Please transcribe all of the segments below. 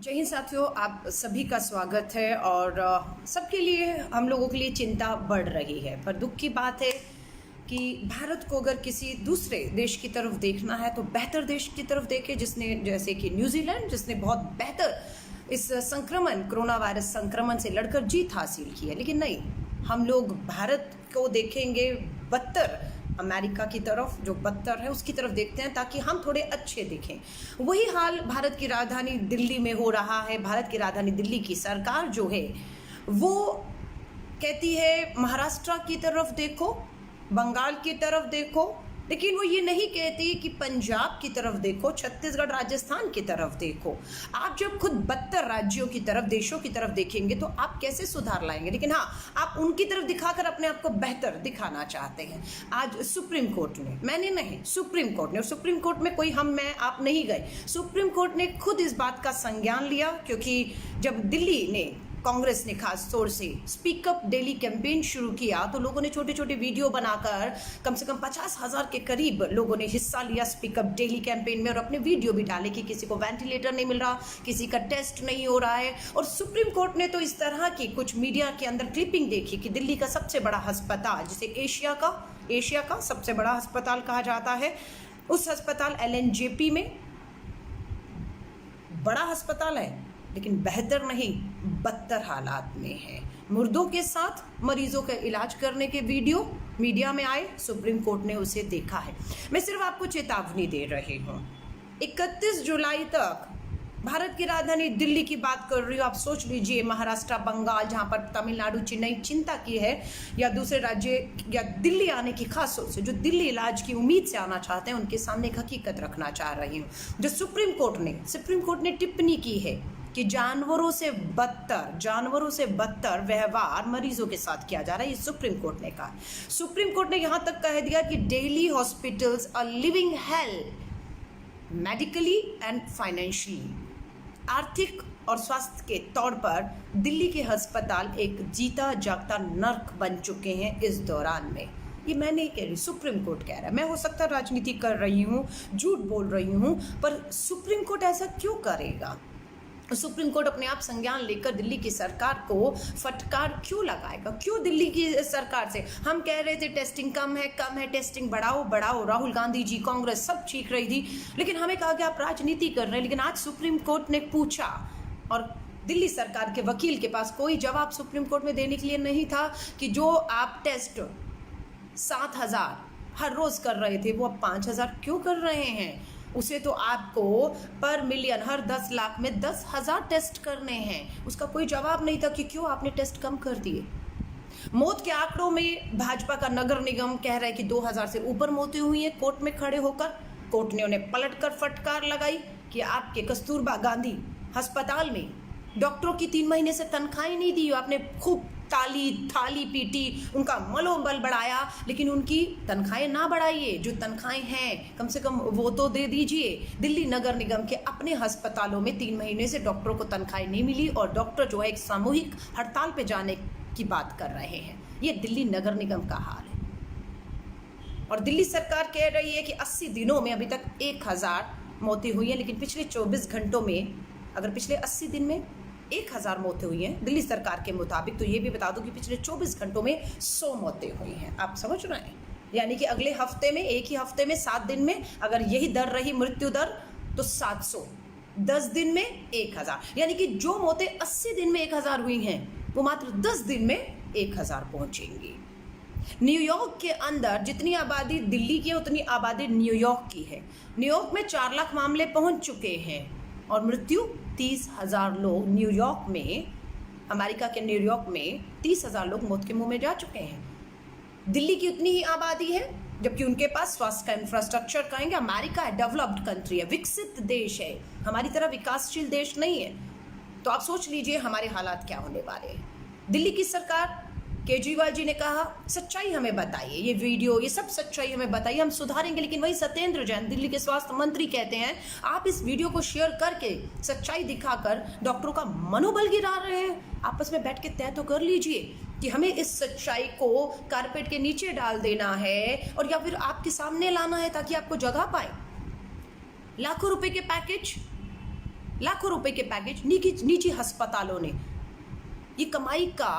जय हिंद साथियों, आप सभी का स्वागत है। और सबके लिए, हम लोगों के लिए चिंता बढ़ रही है। पर दुख की बात है कि भारत को अगर किसी दूसरे देश की तरफ देखना है तो बेहतर देश की तरफ देखे, जिसने, जैसे कि न्यूजीलैंड, जिसने बहुत बेहतर इस कोरोना वायरस संक्रमण से लड़कर जीत हासिल की है। लेकिन नहीं, हम लोग भारत को देखेंगे बदतर अमेरिका की तरफ, जो बदतर है उसकी तरफ देखते हैं ताकि हम थोड़े अच्छे दिखें। वही हाल भारत की राजधानी दिल्ली में हो रहा है। भारत की राजधानी दिल्ली की सरकार जो है वो कहती है महाराष्ट्र की तरफ देखो, बंगाल की तरफ देखो, लेकिन वो ये नहीं कहती कि पंजाब की तरफ देखो, छत्तीसगढ़, राजस्थान की तरफ देखो। आप जब खुद बदतर राज्यों की तरफ, देशों की तरफ देखेंगे तो आप कैसे सुधार लाएंगे? लेकिन हाँ, आप उनकी तरफ दिखाकर अपने आप को बेहतर दिखाना चाहते हैं। आज सुप्रीम कोर्ट ने, मैंने नहीं, सुप्रीम कोर्ट ने, और सुप्रीम कोर्ट में कोई हम, मैं, आप नहीं गए, सुप्रीम कोर्ट ने खुद इस बात का संज्ञान लिया। क्योंकि जब दिल्ली ने, कांग्रेस ने खास तौर से स्पीकअप डेली कैंपेन शुरू किया तो लोगों ने छोटे छोटे वीडियो बनाकर, कम से कम 50,000 के करीब लोगों ने हिस्सा लिया स्पीकअप डेली कैंपेन में, और अपने वीडियो भी डाले कि किसी को वेंटिलेटर नहीं मिल रहा, किसी का टेस्ट नहीं हो रहा है। और सुप्रीम कोर्ट ने तो इस तरह की कुछ मीडिया के अंदर क्लिपिंग देखी कि दिल्ली का सबसे बड़ा अस्पताल, जिसे एशिया का सबसे बड़ा अस्पताल कहा जाता है, उस अस्पताल LNJP में, बड़ा अस्पताल है लेकिन बेहतर नहीं, बदतर हालात में है। मुर्दों के साथ मरीजों का इलाज करने के वीडियो मीडिया में आए, सुप्रीम कोर्ट ने उसे देखा है। मैं सिर्फ आपको चेतावनी दे रही हूँ, 31 जुलाई तक भारत की राजधानी दिल्ली की बात कर रही हूँ। आप सोच लीजिए, महाराष्ट्र, बंगाल, जहाँ पर तमिलनाडु, चेन्नई चिंता की है, या दूसरे राज्य, या दिल्ली आने की खास तौर से जो दिल्ली इलाज की उम्मीद से आना चाहते हैं, उनके सामने एक हकीकत रखना चाह रही हूँ। जो सुप्रीम कोर्ट ने टिप्पणी की है कि जानवरों से बदतर व्यवहार मरीजों के साथ किया जा रहा है, ये सुप्रीम कोर्ट ने कहा। सुप्रीम कोर्ट ने यहां तक कह दिया कि daily hospitals are living hell medically and financially. आर्थिक और स्वास्थ्य के तौर पर दिल्ली के अस्पताल एक जीता जागता नर्क बन चुके हैं इस दौरान में। ये मैं नहीं कह रही, सुप्रीम कोर्ट कह रहा है। मैं हो सकता राजनीति कर रही हूँ, झूठ बोल रही हूँ, पर सुप्रीम कोर्ट ऐसा क्यों करेगा? सुप्रीम कोर्ट अपने आप संज्ञान लेकर दिल्ली की सरकार को फटकार क्यों लगाएगा? क्यों दिल्ली की सरकार से? हम कह रहे थे टेस्टिंग कम है, टेस्टिंग बढ़ाओ। राहुल गांधी जी, कांग्रेस सब चीख रही थी, लेकिन हमें कहा कि आप राजनीति कर रहे हैं। लेकिन आज सुप्रीम कोर्ट ने पूछा और दिल्ली सरकार के वकील के पास कोई जवाब सुप्रीम कोर्ट में देने के लिए नहीं था कि जो आप टेस्ट 7,000 हर रोज कर रहे थे, वो अब 5,000 क्यों कर रहे हैं? उसे तो आपको पर मिलियन, हर 10 लाख में 10,000 टेस्ट करने हैं। उसका कोई जवाब नहीं था कि क्यों आपने टेस्ट कम कर दिए। मौत के आंकड़ों में भाजपा का नगर निगम कह रहा है कि 2,000 से ऊपर मौतें हुई हैं। कोर्ट में खड़े होकर कोर्ट ने उन्हें पलटकर फटकार लगाई कि आपके कस्तूरबा गांधी अस्पताल में डॉक्टरों की 3 महीने से तनख्वाहें नहीं दी, आपने खूब थाली पीटी, उनका मनोबल बढ़ाया, लेकिन उनकी तनख्वाहें ना बढ़ाइए। जो तनख्वाहें हैं कम से कम वो तो दे दीजिए। दिल्ली नगर निगम के अपने अस्पतालों में 3 महीने से डॉक्टरों को तनख्वाहें नहीं मिली और डॉक्टर जो है एक सामूहिक हड़ताल पे जाने की बात कर रहे हैं। ये दिल्ली नगर निगम का हाल है। और दिल्ली सरकार कह रही है कि 80 दिनों में अभी तक 1,000 मौतें हुई हैं, लेकिन पिछले 24 घंटों में, अगर पिछले 80 दिन में 1,000 मौतें हुई हैं दिल्ली सरकार के मुताबिक, तो ये भी बता दूं कि पिछले 24 घंटों में 100 मौतें हुई हैं। आप समझ रहे हैं? यानी कि अगले हफ्ते में, एक ही हफ्ते में 7 दिन में अगर यही दर रही मृत्यु दर, तो 700, 10 दिन में 1,000, यानी कि जो मौतें 80 दिन में 1,000 हुई हैं वो मात्र 10 दिन में 1,000 पहुंचेंगी। न्यूयॉर्क के अंदर जितनी आबादी दिल्ली की है उतनी आबादी न्यूयॉर्क की है। न्यूयॉर्क में 4 लाख मामले पहुंच चुके हैं और मृत्यु 30,000 लोग न्यूयॉर्क में, अमेरिका के न्यूयॉर्क में 30,000 लोग मौत के मुंह में जा चुके हैं। दिल्ली की उतनी ही आबादी है, जबकि उनके पास स्वास्थ्य का इंफ्रास्ट्रक्चर, कहेंगे अमेरिका है, डेवलप्ड कंट्री है, विकसित देश है, हमारी तरह विकासशील देश नहीं है। तो आप सोच लीजिए हमारे हालात क्या होने वाले हैं। दिल्ली की सरकार, केजरीवाल जी ने कहा सच्चाई हमें बताइए, ये वीडियो, ये सब सच्चाई हमें बताइए, हम सुधारेंगे। लेकिन वही सत्येंद्र जैन, दिल्ली के स्वास्थ्य मंत्री, कहते हैं आप इस वीडियो को शेयर करके, सच्चाई दिखाकर डॉक्टरों का मनोबल गिरा रहे हैं। आपस में बैठ के तय तो कर लीजिए कि हमें इस सच्चाई को कारपेट के नीचे डाल देना है और या फिर आपके सामने लाना है ताकि आपको जगह पाए। लाखों रुपए के पैकेज लाखों रुपए के पैकेज निजी अस्पतालों ने। ये कमाई का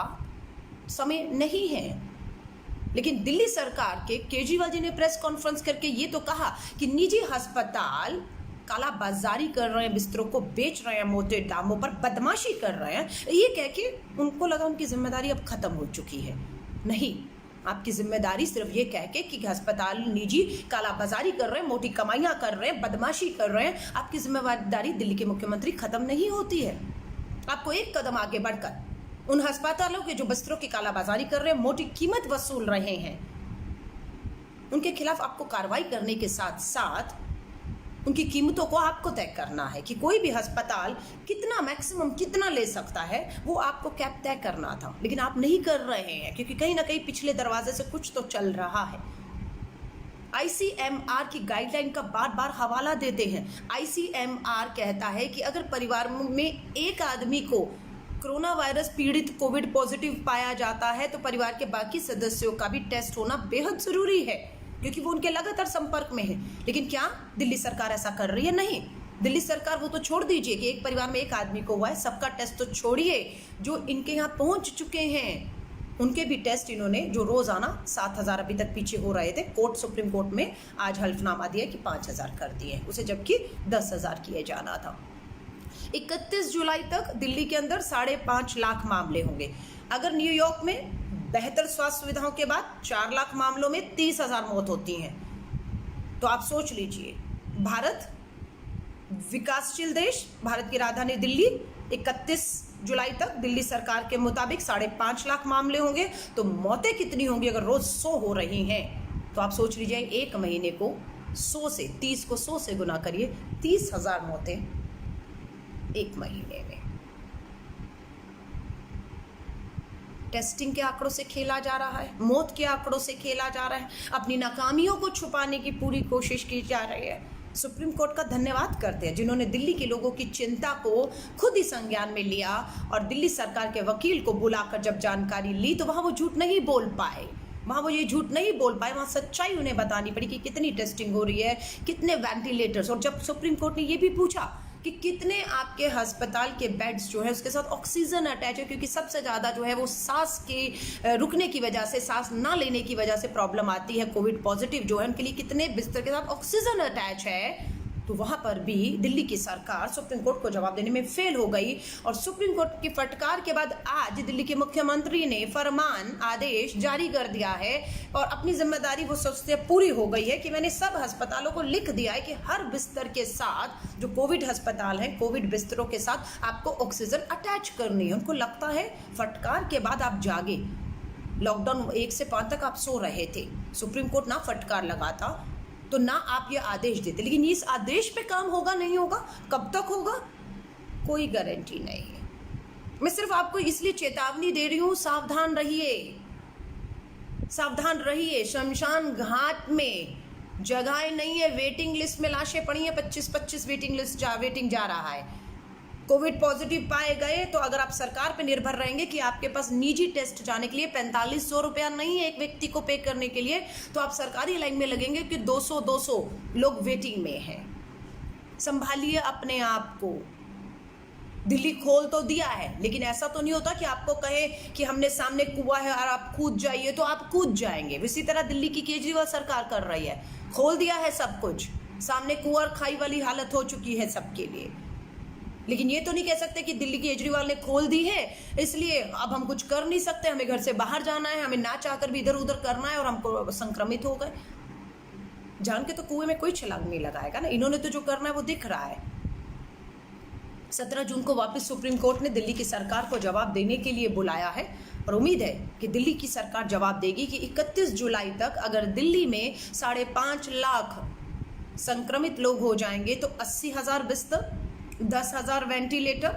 समय नहीं है। लेकिन दिल्ली सरकार के केजरीवाल जी ने प्रेस कॉन्फ्रेंस करके ये तो कहा कि निजी अस्पताल कालाबाजारी कर रहे हैं, बिस्तरों को बेच रहे हैं मोटे दामों पर, बदमाशी कर रहे हैं। ये कह के उनको लगा उनकी जिम्मेदारी अब खत्म हो चुकी है। नहीं, आपकी जिम्मेदारी सिर्फ ये कह के कि अस्पताल निजी कालाबाजारी कर रहे हैं, मोटी कमाइयां कर रहे हैं, बदमाशी कर रहे हैं, आपकी जिम्मेदारी दिल्ली के मुख्यमंत्री खत्म नहीं होती है। आपको एक कदम आगे बढ़कर उन अस्पतालों के जो बिस्तरों की कालाबाजारी कर रहे हैं, मोटी कीमत वसूल रहे हैं, उनके खिलाफ आपको कार्रवाई करने के साथ साथ उनकी कीमतों को आपको तय करना है कि कोई भी अस्पताल कितना मैक्सिमम कितना ले सकता है, वो आपको कैप तय करना था। लेकिन आप नहीं कर रहे हैं, क्योंकि कहीं ना कहीं पिछले दरवाजे से कुछ तो चल रहा है। ICMR की गाइडलाइन का बार बार हवाला देते हैं। ICMR कहता है कि अगर परिवार में एक आदमी को कोरोना वायरस पीड़ित कोविड पॉजिटिव पाया जाता है तो परिवार के बाकी सदस्यों का भी टेस्ट होना बेहद जरूरी है, क्योंकि वो उनके लगातार संपर्क में है। लेकिन क्या दिल्ली सरकार ऐसा कर रही है? नहीं। दिल्ली सरकार वो तो छोड़ दीजिए कि एक परिवार में एक आदमी को हुआ है, सबका टेस्ट तो छोड़िए, जो इनके यहाँ पहुंच चुके हैं उनके भी टेस्ट इन्होंने, जो रोजाना 7,000 अभी तक पीछे हो रहे थे, सुप्रीम कोर्ट में आज हल्फनामा दिया कि 5,000 कर दिए, उसे जबकि 10,000 किए जाना था। 31 जुलाई तक दिल्ली के अंदर 5.5 लाख मामले होंगे। अगर न्यूयॉर्क में बेहतर स्वास्थ्य सुविधाओं के बाद 4 लाख मामलों में 30,000 मौत होती हैं, तो आप सोच लीजिए, भारत विकासशील देश, भारत की राजधानी दिल्ली, 31 जुलाई तक दिल्ली सरकार के मुताबिक 5.5 लाख मामले होंगे, तो मौतें कितनी होंगी? अगर रोज 100 हो रही हैं तो आप सोच लीजिए एक महीने को 100 से 30 को 100 से गुना करिए, 30,000 मौतें एक महीने में। टेस्टिंग के आंकड़ों से खेला जा रहा है, मौत के आंकड़ों से खेला जा रहा है, अपनी नाकामियों को छुपाने की पूरी कोशिश की जा रही है। सुप्रीम कोर्ट का धन्यवाद करते हैं जिन्होंने दिल्ली के लोगों की चिंता को खुद ही संज्ञान में लिया और दिल्ली सरकार के वकील को बुलाकर जब जानकारी ली तो वहां वो झूठ नहीं बोल पाए, वहां वो ये झूठ नहीं बोल पाए, वहां सच्चाई उन्हें बतानी पड़ी कि कितनी टेस्टिंग हो रही है, कितने वेंटिलेटर्स। और जब सुप्रीम कोर्ट ने ये भी पूछा कि कितने आपके अस्पताल के बेड्स जो है उसके साथ ऑक्सीजन अटैच है, क्योंकि सबसे ज़्यादा जो है वो सांस के रुकने की वजह से, सांस ना लेने की वजह से प्रॉब्लम आती है, कोविड पॉजिटिव जो है उनके लिए कितने बिस्तर के साथ ऑक्सीजन अटैच है, तो वहां पर भी दिल्ली की सरकार सुप्रीम कोर्ट को जवाब देने में फेल हो गई। और सुप्रीम कोर्ट की फटकार के बाद आज दिल्ली के मुख्यमंत्री ने फरमान आदेश जारी कर दिया है और अपनी जिम्मेदारी वो सोचते पूरी हो गई है कि मैंने सब अस्पतालों को लिख दिया है कि हर बिस्तर के साथ, जो कोविड अस्पताल है, कोविड बिस्तरों के साथ आपको ऑक्सीजन अटैच करनी है। उनको लगता है फटकार के बाद आप जागे, लॉकडाउन 1 से 5 तक आप सो रहे थे, सुप्रीम कोर्ट ना फटकार लगाता तो ना आप ये आदेश देते। लेकिन इस आदेश पे काम होगा नहीं होगा, कब तक होगा, कोई गारंटी नहीं है। मैं सिर्फ आपको इसलिए चेतावनी दे रही हूं, सावधान रहिए, सावधान रहिए। शमशान घाट में जगह नहीं है, वेटिंग लिस्ट में लाशें पड़ी हैं, 25-25 वेटिंग जा रहा है। कोविड पॉजिटिव पाए गए तो अगर आप सरकार पे निर्भर रहेंगे कि आपके पास निजी टेस्ट जाने के लिए 4500 रुपया नहीं है एक व्यक्ति को पे करने के लिए, तो आप सरकारी लाइन में लगेंगे कि 200 लोग वेटिंग में हैं। संभालिए अपने आप को। दिल्ली खोल तो दिया है, लेकिन ऐसा तो नहीं होता कि आपको कहे कि हमने सामने कुआं है और आप कूद जाइए तो आप कूद जाएंगे। इसी तरह दिल्ली की केजरीवाल सरकार कर रही है, खोल दिया है सब कुछ, सामने कुआं खाई वाली हालत हो चुकी है सबके लिए। लेकिन ये तो नहीं कह सकते कि दिल्ली की केजरीवाल ने खोल दी है इसलिए अब हम कुछ कर नहीं सकते, हमें घर से बाहर जाना है, हमें ना चाहकर भी इधर उधर करना है और हमको संक्रमित हो गए। जान के तो कुएं में कोई छलांग नहीं लगाएगा ना, इन्होंने तो जो करना है वो दिख रहा है। 17 जून को वापस सुप्रीम कोर्ट ने दिल्ली की सरकार को जवाब देने के लिए बुलाया है और उम्मीद है कि दिल्ली की सरकार जवाब देगी कि 31 जुलाई तक अगर दिल्ली में 5.5 लाख संक्रमित लोग हो जाएंगे तो 80,000 बिस्तर, 10,000 वेंटिलेटर,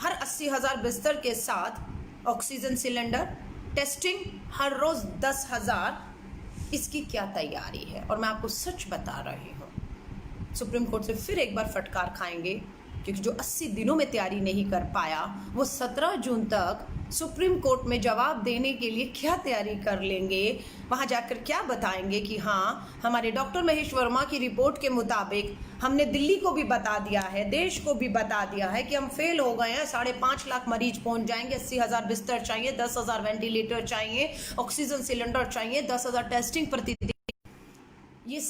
हर 80,000 बिस्तर के साथ ऑक्सीजन सिलेंडर, टेस्टिंग हर रोज 10,000, इसकी क्या तैयारी है। और मैं आपको सच बता रही हूँ, सुप्रीम कोर्ट से फिर एक बार फटकार खाएंगे, क्योंकि जो 80 दिनों में तैयारी नहीं कर पाया वो 17 जून तक सुप्रीम कोर्ट में जवाब देने के लिए क्या तैयारी कर लेंगे, वहां जाकर क्या बताएंगे कि हाँ, हमारे डॉक्टर महेश वर्मा की रिपोर्ट के मुताबिक हमने दिल्ली को भी बता दिया है, देश को भी बता दिया है कि हम फेल हो गए हैं, 5.5 लाख मरीज पहुंच जाएंगे, 80,000 बिस्तर चाहिए, 10,000 वेंटिलेटर चाहिए, ऑक्सीजन सिलेंडर चाहिए, 10,000 टेस्टिंग प्रतिदिन। ये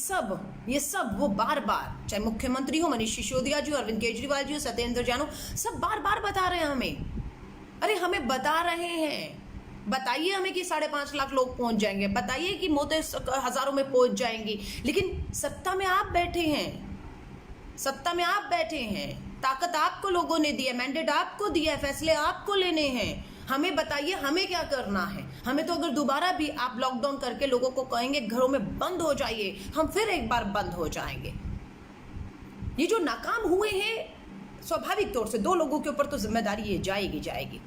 सब वो बार बार, चाहे मुख्यमंत्री हो मनीष सिसोदिया जी, अरविंद केजरीवाल जी, सत्येंद्र जैन, सब बार बार बता रहे हैं हमें। अरे हमें बता रहे हैं, बताइए हमें कि 5.5 लाख लोग पहुंच जाएंगे, बताइए कि मौतें हजारों में पहुंच जाएंगी, लेकिन सत्ता में आप बैठे हैं, सत्ता में आप बैठे हैं, ताकत आपको लोगों ने दी है, मैंडेट आपको दिया है, फैसले आपको लेने हैं। हमें बताइए हमें क्या करना है। हमें तो अगर दोबारा भी आप लॉकडाउन करके लोगों को कहेंगे घरों में बंद हो जाइए, हम फिर एक बार बंद हो जाएंगे। ये जो नाकाम हुए हैं, स्वाभाविक तौर से 2 लोगों के ऊपर तो जिम्मेदारी ये जाएगी।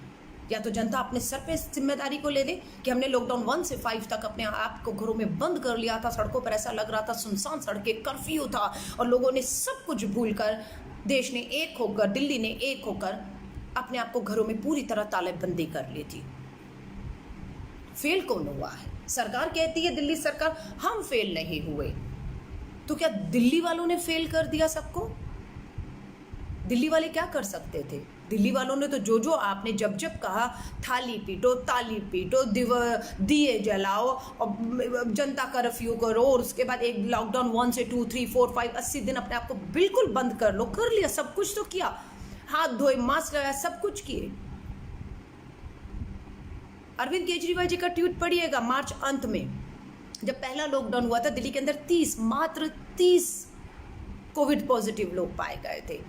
या तो जनता अपने सर पे इस जिम्मेदारी को ले दे कि हमने लॉकडाउन 1 से 5 तक अपने आप को घरों में बंद कर लिया था, सड़कों पर ऐसा लग रहा था सुनसान सड़कें, कर्फ्यू था, और लोगों ने सब कुछ भूलकर, देश ने एक होकर, दिल्ली ने एक होकर अपने आप को घरों में पूरी तरह तालेबंदी कर ली थी। फेल कौन हुआ है? सरकार कहती है, दिल्ली सरकार, हम फेल नहीं हुए। तो क्या दिल्ली वालों ने फेल कर दिया सबको? दिल्ली वाले क्या कर सकते थे? दिल्ली वालों ने तो जो आपने जब कहा, थाली पीटो, ताली पीटो, दिए जलाओ और जनता कर्फ्यू करो, और उसके बाद एक लॉकडाउन 1 से 2, 3, 4, 5, 80 दिन अपने आप को बिल्कुल बंद कर लो, कर लिया, सब कुछ तो किया, हाथ धोए, मास्क लगाया, सब कुछ किए। अरविंद केजरीवाल जी का ट्वीट पढ़िएगा, मार्च अंत में जब पहला लॉकडाउन हुआ था, दिल्ली के अंदर मात्र 30 कोविड पॉजिटिव लोग पाए गए थे,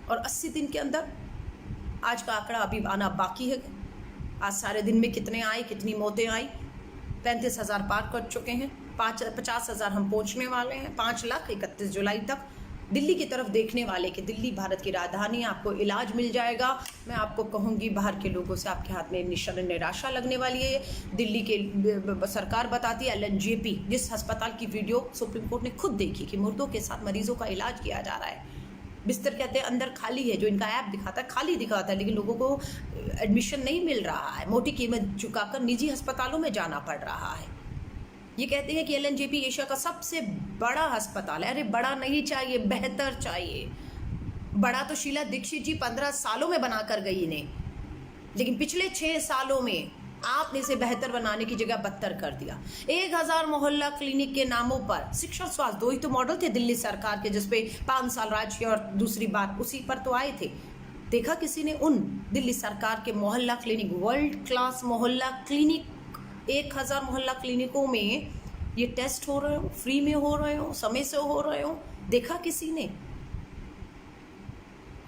और 80 दिन के अंदर, आज का आंकड़ा अभी आना बाकी है, आज सारे दिन में कितने आए, कितनी मौतें आई, 35,000 पार कर चुके हैं, 50,000 हम पहुंचने वाले हैं, 5 लाख 31 जुलाई तक। दिल्ली की तरफ देखने वाले कि दिल्ली भारत की राजधानी, आपको इलाज मिल जाएगा। मैं आपको कहूँगी, बाहर के लोगों से आपके हाथ में निराशा लगने वाली है। दिल्ली के सरकार बताती है, LNJP, जिस अस्पताल की वीडियो सुप्रीम कोर्ट ने खुद देखी कि मुर्दों के साथ मरीजों का इलाज किया जा रहा है, बिस्तर कहते हैं अंदर खाली है, जो इनका ऐप दिखाता है खाली दिखाता है, लेकिन लोगों को एडमिशन नहीं मिल रहा है, मोटी कीमत चुकाकर निजी अस्पतालों में जाना पड़ रहा है। ये कहते हैं कि LNJP एशिया का सबसे बड़ा अस्पताल है। अरे बड़ा नहीं चाहिए, बेहतर चाहिए। बड़ा तो शीला दीक्षित जी 15 सालों में बनाकर गई इन्हें, लेकिन पिछले 6 सालों में आपने इसे बेहतर बनाने की जगह बदतर कर दिया। 1000 मोहल्ला क्लिनिक के नामों पर शिक्षा स्वास्थ्य, 2 ही तो मॉडल थे दिल्ली सरकार के, जिसपे 5 साल राज किया, और दूसरी बात उसी पर तो आए थे। देखा किसी ने उन दिल्ली सरकार के मोहल्ला क्लिनिक, वर्ल्ड क्लास मोहल्ला क्लिनिक, 1000 मोहल्ला क्लिनिकों में ये टेस्ट हो रहे हो, फ्री में हो रहे हो, समय से हो रहे हो, देखा किसी ने?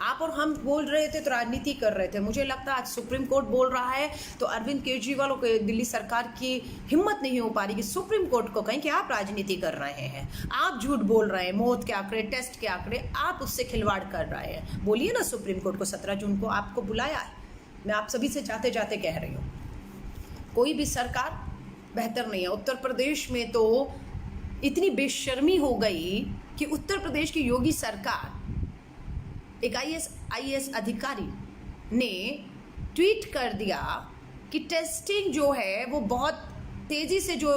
आप और हम बोल रहे थे तो राजनीति कर रहे थे। मुझे लगता है आज सुप्रीम कोर्ट बोल रहा है तो अरविंद केजरीवाल को, दिल्ली सरकार की हिम्मत नहीं हो पा रही कि सुप्रीम कोर्ट को कहें कि आप राजनीति कर रहे हैं, आप झूठ बोल रहे हैं, मौत के आंकड़े, टेस्ट के आंकड़े, आप उससे खिलवाड़ कर रहे हैं। बोलिए ना सुप्रीम कोर्ट को, 17 जून को आपको बुलाया है। मैं आप सभी से जाते जाते कह रही हूँ, कोई भी सरकार बेहतर नहीं है। उत्तर प्रदेश में तो इतनी बेशर्मी हो गई कि उत्तर प्रदेश की योगी सरकार, एक IAS अधिकारी ने ट्वीट कर दिया कि टेस्टिंग जो है वो बहुत तेजी से जो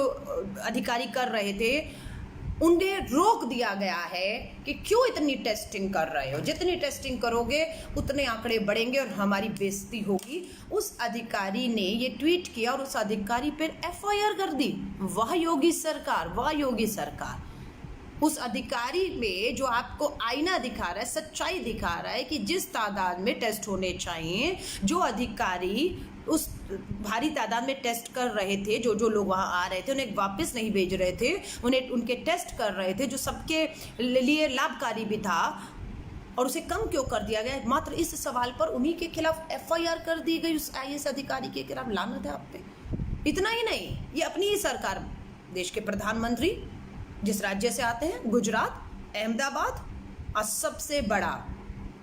अधिकारी कर रहे थे उन्हें रोक दिया गया है कि क्यों इतनी टेस्टिंग कर रहे हो, जितनी टेस्टिंग करोगे उतने आंकड़े बढ़ेंगे और हमारी बेइज्जती होगी। उस अधिकारी ने ये ट्वीट किया और उस अधिकारी पर FIR कर दी। वाह योगी सरकार, वाह योगी सरकार। उस अधिकारी में जो आपको आईना दिखा रहा है, सच्चाई दिखा रहा है कि जिस तादाद में टेस्ट होने चाहिए, जो अधिकारी उस भारी तादाद में टेस्ट कर रहे थे, जो लोग वहाँ आ रहे थे उन्हें वापस नहीं भेज रहे थे, उन्हें उनके टेस्ट कर रहे थे, जो सबके लिए लाभकारी भी था, और उसे कम क्यों कर दिया गया? मात्र इस सवाल पर उन्हीं के खिलाफ FIR कर दी गई, उस IAS अधिकारी के खिलाफ। लानत है आप पे। इतना ही नहीं, ये अपनी ही सरकार, देश के प्रधानमंत्री जिस राज्य से आते हैं, गुजरात, अहमदाबाद, और सबसे बड़ा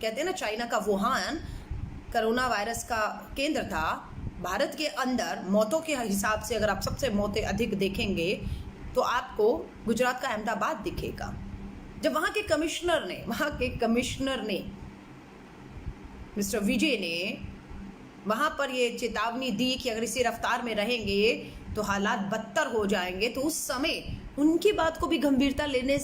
कहते हैं ना चाइना का वुहान कोरोना वायरस का केंद्र था। भारत के अंदर मौतों के हिसाब से अगर आप सबसे मौतें अधिक देखेंगे तो आपको गुजरात का अहमदाबाद दिखेगा। जब वहाँ के कमिश्नर ने मिस्टर विजय ने वहाँ पर ये चेतावनी दी कि अगर इसी रफ्तार में रहेंगे तो हालात बदतर हो जाएंगे, तो उस समय उनकी बात को भी गंभीरता लेने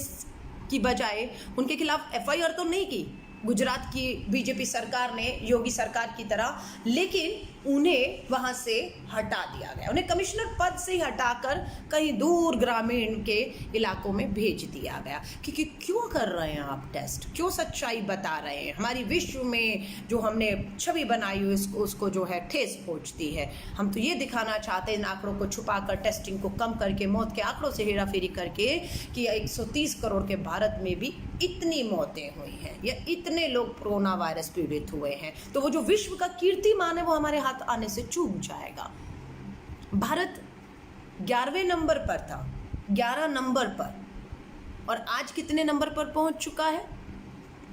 की बजाय उनके खिलाफ एफआईआर तो नहीं की गुजरात की बीजेपी सरकार ने, योगी सरकार की तरह, लेकिन उन्हें वहां से हटा दिया गया। उन्हें कमिश्नर पद से ही हटाकर कहीं दूर ग्रामीण के इलाकों में भेज दिया गया। क्योंकि क्यों कर रहे हैं आप टेस्ट, क्यों सच्चाई बता रहे हैं? हमारी विश्व में जो हमने छवि बनाई हुई उसको जो है ठेस पहुंचती है। हम तो ये दिखाना चाहते हैं इन आंकड़ों को छुपाकर, टेस्टिंग को कम करके, मौत के आंकड़ों से हेराफेरी करके कि 130 करोड़ के भारत में भी इतनी मौतें हुई हैं या इतने लोग कोरोना वायरस पीड़ित हुए हैं, तो वो जो विश्व का कीर्तिमान है वो हमारे हाथ आने से चूक जाएगा। भारत 11वें नंबर पर था, 11 नंबर पर, और आज कितने नंबर पर पहुंच चुका है?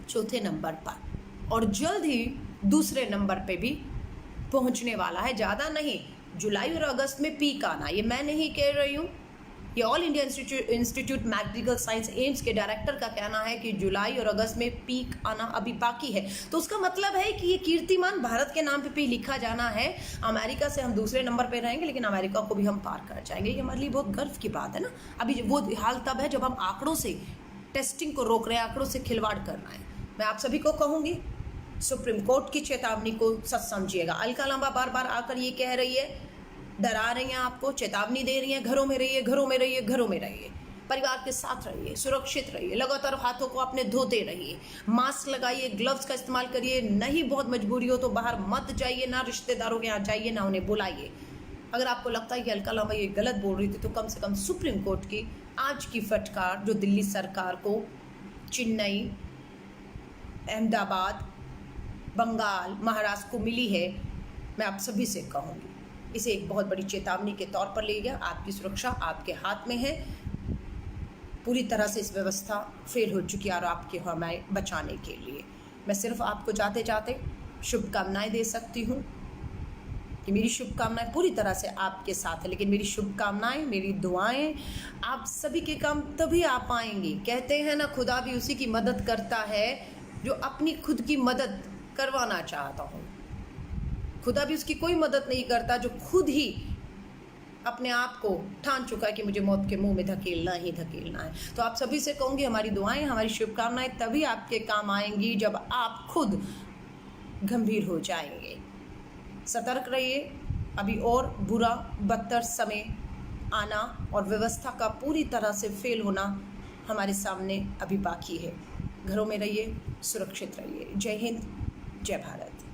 चौथे नंबर पर, और जल्द ही दूसरे नंबर पे भी पहुंचने वाला है। ज़्यादा नहीं, जुलाई और अगस्त में पीक आना, ये मैं नहीं कह रही हूँ, ये all India institute medical science AIIMS के डायरेक्टर का कहना है कि जुलाई और अगस्त में पीक आना अभी बाकी है। तो उसका मतलब है कि ये कीर्तिमान भारत के नाम पे लिखा जाना है। अमेरिका से हम दूसरे नंबर पे रहेंगे, लेकिन अमेरिका को भी हम पार कर जाएंगे। ये हमारे लिए बहुत गर्व की बात है ना। अभी वो हाल तब है जब हम आंकड़ों से टेस्टिंग को रोक रहे हैं, आंकड़ों से खिलवाड़ कर रहे हैं। मैं आप सभी को कहूँगी, सुप्रीम कोर्ट की चेतावनी को सच समझिएगा। अलका लांबा बार बार आकर ये कह रही है, डरा रही हैं आपको, चेतावनी दे रही हैं, घरों में रहिए, घरों में रहिए, घरों में रहिए, परिवार के साथ रहिए, सुरक्षित रहिए, लगातार हाथों को अपने धोते रहिए, मास्क लगाइए, ग्लव्स का इस्तेमाल करिए, नहीं बहुत मजबूरी हो तो बाहर मत जाइए, ना रिश्तेदारों के यहाँ जाइए, ना उन्हें बुलाइए। अगर आपको लगता है कि अलका लांबा ये गलत बोल रही थी, तो कम से कम सुप्रीम कोर्ट की आज की फटकार जो दिल्ली सरकार को, चेन्नई, अहमदाबाद, बंगाल, महाराष्ट्र को मिली है, मैं आप सभी से कहूँगी, इसे एक बहुत बड़ी चेतावनी के तौर पर ले गया। आपकी सुरक्षा आपके हाथ में है। पूरी तरह से इस व्यवस्था फेल हो चुकी है और आपके हमें बचाने के लिए मैं सिर्फ आपको जाते जाते शुभकामनाएं दे सकती हूँ कि मेरी शुभकामनाएं पूरी तरह से आपके साथ है, लेकिन मेरी शुभकामनाएं, मेरी दुआएं आप सभी के काम तभी आ पाएंगी। कहते हैं ना, खुदा भी उसी की मदद करता है जो अपनी खुद की मदद करवाना चाहता हूँ। खुदा भी उसकी कोई मदद नहीं करता जो खुद ही अपने आप को ठान चुका है कि मुझे मौत के मुंह में धकेलना ही धकेलना है। तो आप सभी से कहूँगी, हमारी दुआएं, हमारी शुभकामनाएं तभी आपके काम आएंगी जब आप खुद गंभीर हो जाएंगे। सतर्क रहिए, अभी और बुरा बदतर समय आना और व्यवस्था का पूरी तरह से फेल होना हमारे सामने अभी बाकी है। घरों में रहिए, सुरक्षित रहिए। जय हिंद, जय भारत।